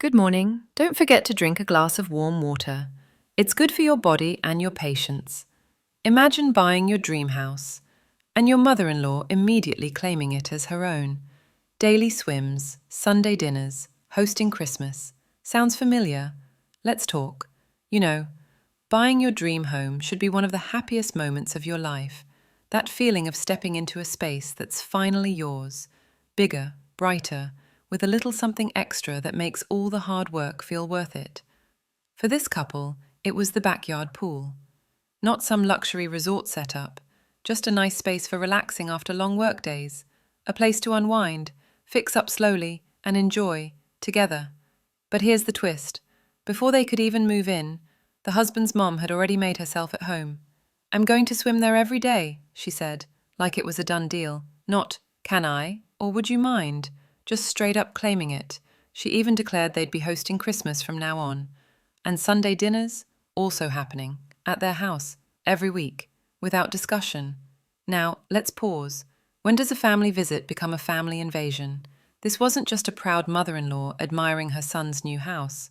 Good morning. Don't forget to drink a glass of warm water. It's good for your body and your patience. Imagine buying your dream house and your mother-in-law immediately claiming it as her own. Daily swims, Sunday dinners, hosting Christmas. Sounds familiar? Let's talk. You know, buying your dream home should be one of the happiest moments of your life. That feeling of stepping into a space that's finally yours, bigger, brighter, with a little something extra that makes all the hard work feel worth it. For this couple, it was the backyard pool. Not some luxury resort setup, just a nice space for relaxing after long work days, a place to unwind, fix up slowly, and enjoy, together. But here's the twist. Before they could even move in, the husband's mom had already made herself at home. "I'm going to swim there every day," she said, like it was a done deal. Not, "Can I?" or "Would you mind?" Just straight up claiming it. She even declared they'd be hosting Christmas from now on. And Sunday dinners, also happening, at their house, every week, without discussion. Now, let's pause. When does a family visit become a family invasion? This wasn't just a proud mother-in-law admiring her son's new house.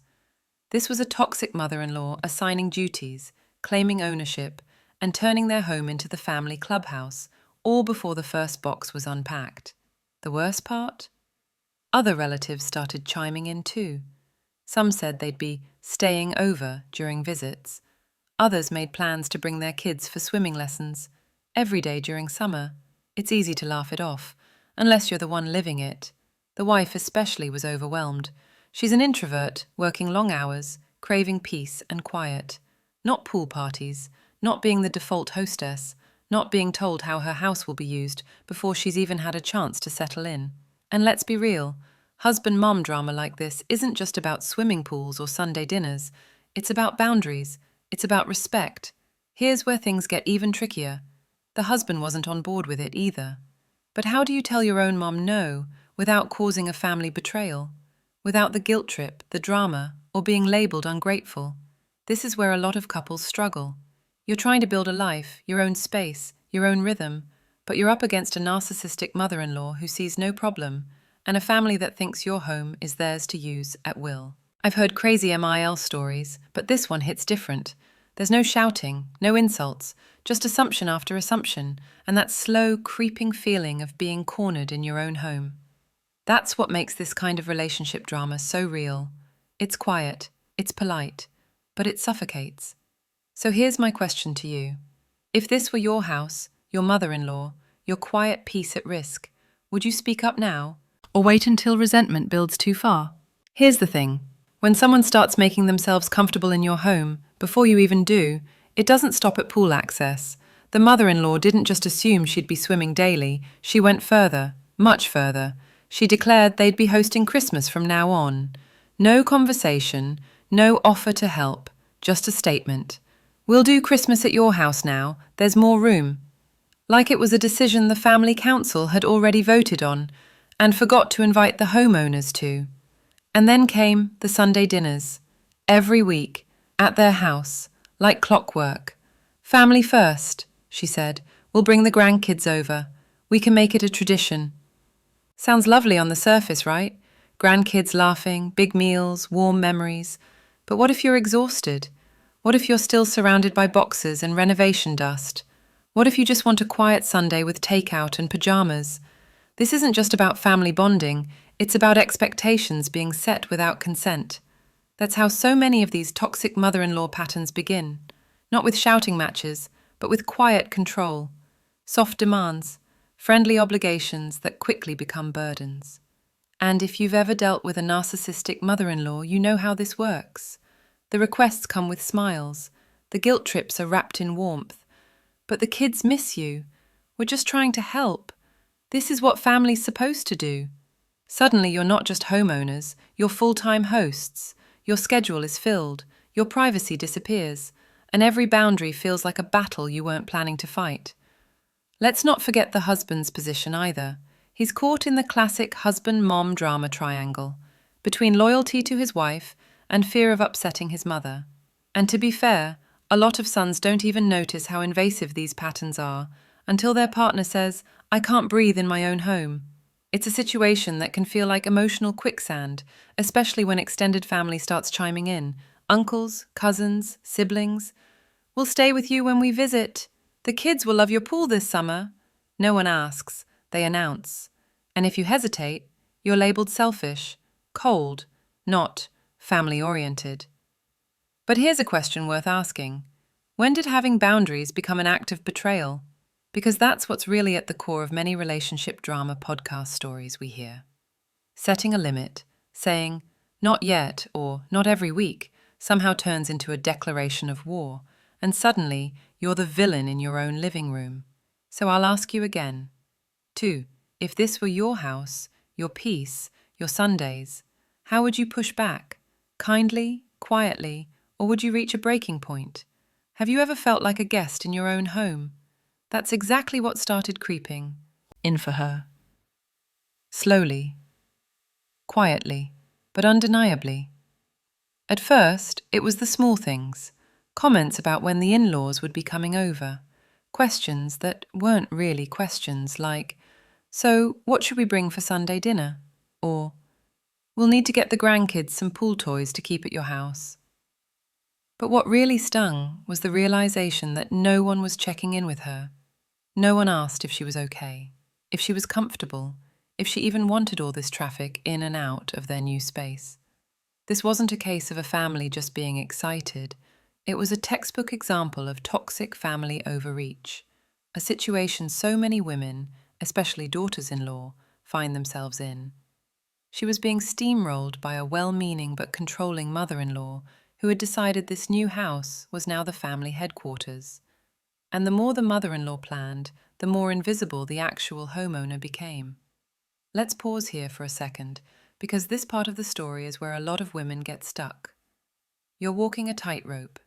This was a toxic mother-in-law assigning duties, claiming ownership, and turning their home into the family clubhouse, all before the first box was unpacked. The worst part? Other relatives started chiming in too. Some said they'd be staying over during visits. Others made plans to bring their kids for swimming lessons every day during summer. It's easy to laugh it off, unless you're the one living it. The wife especially was overwhelmed. She's an introvert, working long hours, craving peace and quiet. Not pool parties, not being the default hostess, not being told how her house will be used before she's even had a chance to settle in. And let's be real, husband-mom drama like this isn't just about swimming pools or Sunday dinners. It's about boundaries. It's about respect. Here's where things get even trickier. The husband wasn't on board with it either. But how do you tell your own mom no without causing a family betrayal? Without the guilt trip, the drama, or being labeled ungrateful? This is where a lot of couples struggle. You're trying to build a life, your own space, your own rhythm, but you're up against a narcissistic mother-in-law who sees no problem, and a family that thinks your home is theirs to use at will. I've heard crazy MIL stories, but this one hits different. There's no shouting, no insults, just assumption after assumption, and that slow, creeping feeling of being cornered in your own home. That's what makes this kind of relationship drama so real. It's quiet, it's polite, but it suffocates. So here's my question to you. If this were your house, your mother-in-law, your quiet peace at risk, would you speak up now, or wait until resentment builds too far? Here's the thing. When someone starts making themselves comfortable in your home, before you even do, it doesn't stop at pool access. The mother-in-law didn't just assume she'd be swimming daily, she went further, much further. She declared they'd be hosting Christmas from now on. No conversation, no offer to help, just a statement. "We'll do Christmas at your house now, there's more room." Like it was a decision the family council had already voted on, and forgot to invite the homeowners to. And then came the Sunday dinners, every week, at their house, like clockwork. "Family first," she said. "We'll bring the grandkids over. We can make it a tradition." Sounds lovely on the surface, right? Grandkids laughing, big meals, warm memories. But what if you're exhausted? What if you're still surrounded by boxes and renovation dust? What if you just want a quiet Sunday with takeout and pajamas? This isn't just about family bonding, it's about expectations being set without consent. That's how so many of these toxic mother-in-law patterns begin. Not with shouting matches, but with quiet control. Soft demands, friendly obligations that quickly become burdens. And if you've ever dealt with a narcissistic mother-in-law, you know how this works. The requests come with smiles, the guilt trips are wrapped in warmth. But the kids miss you. We're just trying to help. This is what family's supposed to do. Suddenly you're not just homeowners, you're full-time hosts. Your schedule is filled, your privacy disappears, and every boundary feels like a battle you weren't planning to fight. Let's not forget the husband's position either. He's caught in the classic husband-mom drama triangle, between loyalty to his wife and fear of upsetting his mother. And to be fair, a lot of sons don't even notice how invasive these patterns are until their partner says, "I can't breathe in my own home." It's a situation that can feel like emotional quicksand, especially when extended family starts chiming in. Uncles, cousins, siblings. We'll stay with you when we visit. The kids will love your pool this summer. No one asks, they announce. And if you hesitate, you're labeled selfish, cold, not family-oriented. But here's a question worth asking. When did having boundaries become an act of betrayal? Because that's what's really at the core of many relationship drama podcast stories we hear. Setting a limit, saying, not yet, or not every week, somehow turns into a declaration of war, and suddenly you're the villain in your own living room. So I'll ask you again. 2. If this were your house, your peace, your Sundays, how would you push back? Kindly, quietly, or would you reach a breaking point? Have you ever felt like a guest in your own home? That's exactly what started creeping in for her. Slowly, quietly, but undeniably. At first, it was the small things, comments about when the in-laws would be coming over, questions that weren't really questions like, so what should we bring for Sunday dinner? Or, we'll need to get the grandkids some pool toys to keep at your house. But what really stung was the realization that no one was checking in with her. No one asked if she was okay, if she was comfortable, if she even wanted all this traffic in and out of their new space. This wasn't a case of a family just being excited. It was a textbook example of toxic family overreach, a situation so many women, especially daughters-in-law, find themselves in. She was being steamrolled by a well-meaning but controlling mother-in-law who had decided this new house was now the family headquarters. And the more the mother-in-law planned, the more invisible the actual homeowner became. Let's pause here for a second, because this part of the story is where a lot of women get stuck. You're walking a tightrope.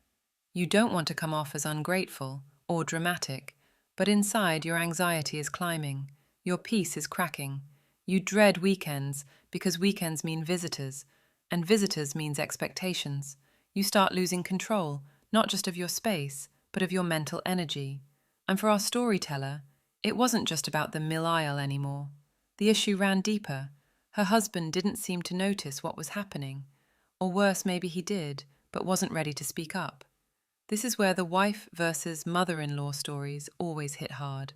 You don't want to come off as ungrateful or dramatic, but inside your anxiety is climbing, your peace is cracking. You dread weekends because weekends mean visitors, and visitors means expectations. You start losing control, not just of your space, but of your mental energy. And for our storyteller, it wasn't just about the mill aisle anymore. The issue ran deeper. Her husband didn't seem to notice what was happening. Or worse, maybe he did, but wasn't ready to speak up. This is where the wife versus mother-in-law stories always hit hard.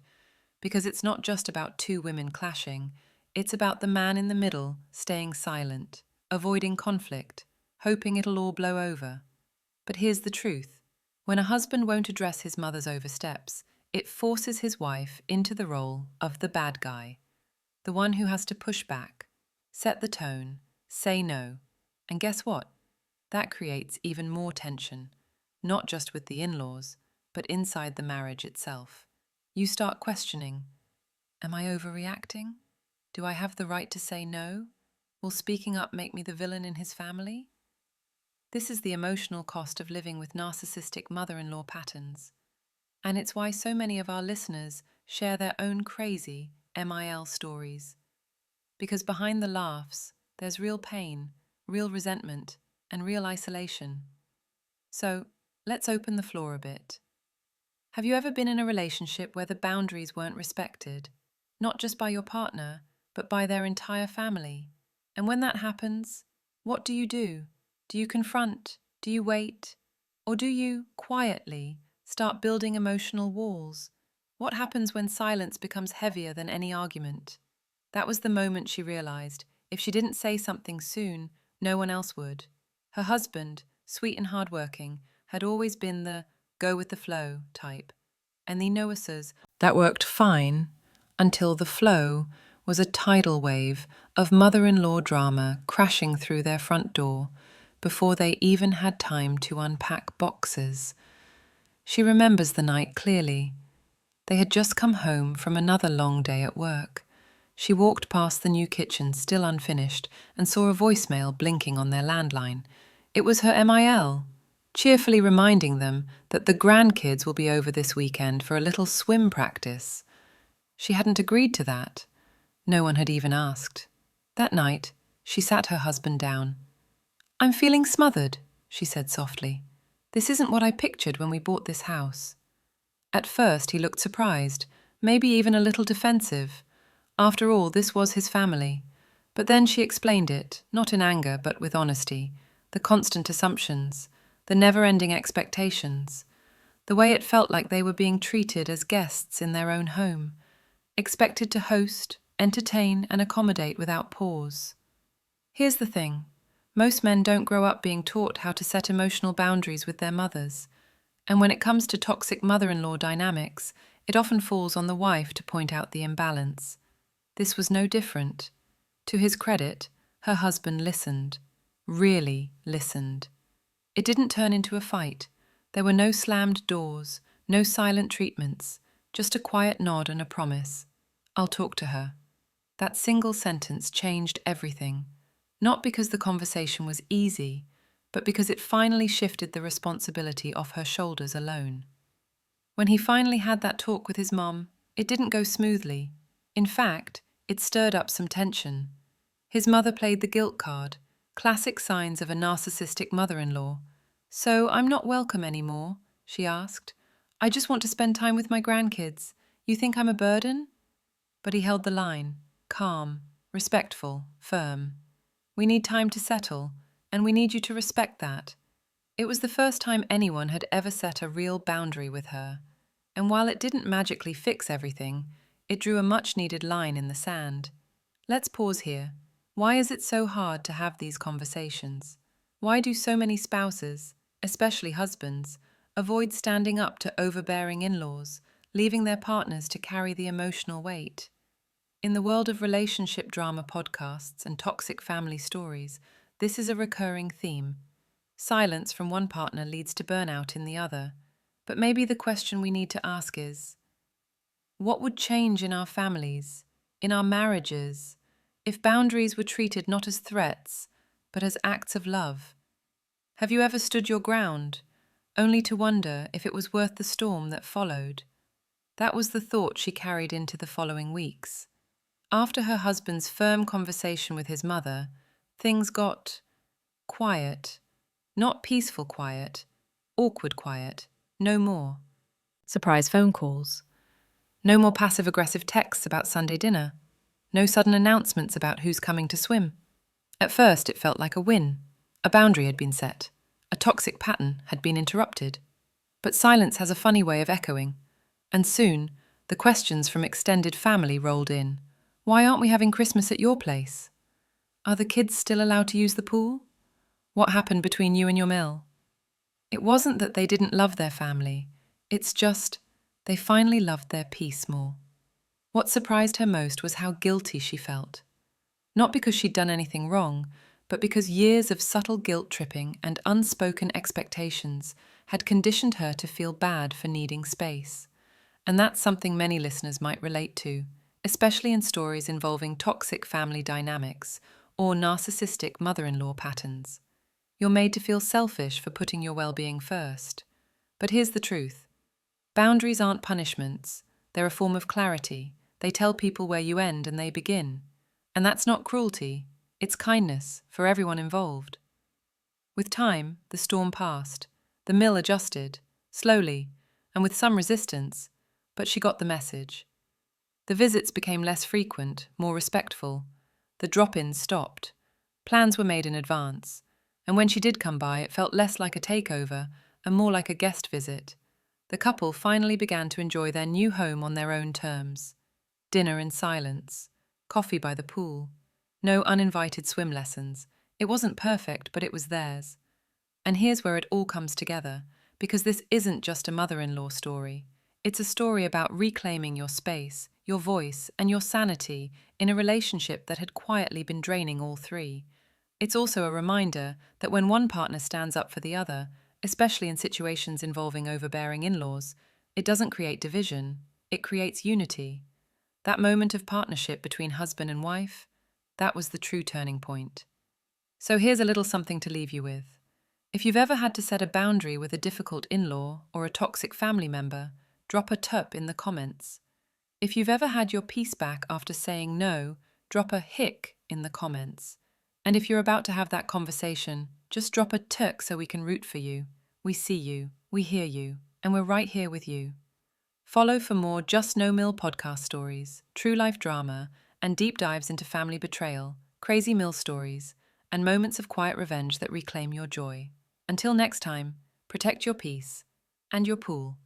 Because it's not just about two women clashing, it's about the man in the middle staying silent, avoiding conflict, hoping it'll all blow over. But here's the truth. When a husband won't address his mother's oversteps, it forces his wife into the role of the bad guy, the one who has to push back, set the tone, say no. And guess what? That creates even more tension, not just with the in-laws, but inside the marriage itself. You start questioning, am I overreacting? Do I have the right to say no? Will speaking up make me the villain in his family? This is the emotional cost of living with narcissistic mother-in-law patterns. And it's why so many of our listeners share their own crazy MIL stories. Because behind the laughs, there's real pain, real resentment, and real isolation. So, let's open the floor a bit. Have you ever been in a relationship where the boundaries weren't respected? Not just by your partner, but by their entire family? And when that happens, what do you do? Do you confront? Do you wait? Or do you, quietly, start building emotional walls? What happens when silence becomes heavier than any argument? That was the moment she realized, if she didn't say something soon, no one else would. Her husband, sweet and hardworking, had always been the go-with-the-flow type. And the Noases that worked fine until the flow was a tidal wave of mother-in-law drama crashing through their front door before they even had time to unpack boxes. She remembers the night clearly. They had just come home from another long day at work. She walked past the new kitchen, still unfinished, and saw a voicemail blinking on their landline. It was her MIL, cheerfully reminding them that the grandkids will be over this weekend for a little swim practice. She hadn't agreed to that. No one had even asked. That night, she sat her husband down. "I'm feeling smothered," she said softly. "This isn't what I pictured when we bought this house." At first, he looked surprised, maybe even a little defensive. After all, this was his family. But then she explained it, not in anger but with honesty, the constant assumptions, the never-ending expectations, the way it felt like they were being treated as guests in their own home, expected to host, entertain, and accommodate without pause. Here's the thing. Most men don't grow up being taught how to set emotional boundaries with their mothers. And when it comes to toxic mother-in-law dynamics, it often falls on the wife to point out the imbalance. This was no different. To his credit, her husband listened. Really listened. It didn't turn into a fight. There were no slammed doors, no silent treatments, just a quiet nod and a promise. I'll talk to her. That single sentence changed everything. Not because the conversation was easy, but because it finally shifted the responsibility off her shoulders alone. When he finally had that talk with his mom, it didn't go smoothly. In fact, it stirred up some tension. His mother played the guilt card, classic signs of a narcissistic mother-in-law. "So I'm not welcome anymore?" she asked. "I just want to spend time with my grandkids. You think I'm a burden?" But he held the line, calm, respectful, firm. "We need time to settle, and we need you to respect that." It was the first time anyone had ever set a real boundary with her. And while it didn't magically fix everything, it drew a much-needed line in the sand. Let's pause here. Why is it so hard to have these conversations? Why do so many spouses, especially husbands, avoid standing up to overbearing in-laws, leaving their partners to carry the emotional weight? In the world of relationship drama podcasts and toxic family stories, this is a recurring theme. Silence from one partner leads to burnout in the other. But maybe the question we need to ask is, what would change in our families, in our marriages, if boundaries were treated not as threats, but as acts of love? Have you ever stood your ground, only to wonder if it was worth the storm that followed? That was the thought she carried into the following weeks. After her husband's firm conversation with his mother, things got quiet. Not peaceful quiet, awkward quiet, no more. Surprise phone calls. No more passive-aggressive texts about Sunday dinner. No sudden announcements about who's coming to swim. At first it felt like a win. A boundary had been set. A toxic pattern had been interrupted. But silence has a funny way of echoing. And soon, the questions from extended family rolled in. Why aren't we having Christmas at your place? Are the kids still allowed to use the pool? What happened between you and your mill? It wasn't that they didn't love their family. It's just they finally loved their peace more. What surprised her most was how guilty she felt. Not because she'd done anything wrong, but because years of subtle guilt tripping and unspoken expectations had conditioned her to feel bad for needing space. And that's something many listeners might relate to, especially in stories involving toxic family dynamics or narcissistic mother-in-law patterns. You're made to feel selfish for putting your well-being first. But here's the truth. Boundaries aren't punishments. They're a form of clarity. They tell people where you end and they begin. And that's not cruelty. It's kindness for everyone involved. With time, the storm passed. The mill adjusted, slowly, and with some resistance, but she got the message. The visits became less frequent, more respectful. The drop-ins stopped. Plans were made in advance. And when she did come by, it felt less like a takeover and more like a guest visit. The couple finally began to enjoy their new home on their own terms. Dinner in silence, coffee by the pool, no uninvited swim lessons. It wasn't perfect, but it was theirs. And here's where it all comes together, because this isn't just a mother-in-law story. It's a story about reclaiming your space, your voice, and your sanity in a relationship that had quietly been draining all three. It's also a reminder that when one partner stands up for the other, especially in situations involving overbearing in-laws, it doesn't create division, it creates unity. That moment of partnership between husband and wife, that was the true turning point. So here's a little something to leave you with. If you've ever had to set a boundary with a difficult in-law or a toxic family member, drop a tup in the comments. If you've ever had your peace back after saying no, drop a hic in the comments. And if you're about to have that conversation, just drop a tuk so we can root for you. We see you, we hear you, and we're right here with you. Follow for more Just No Mill podcast stories, true life drama, and deep dives into family betrayal, crazy mill stories, and moments of quiet revenge that reclaim your joy. Until next time, protect your peace and your pool.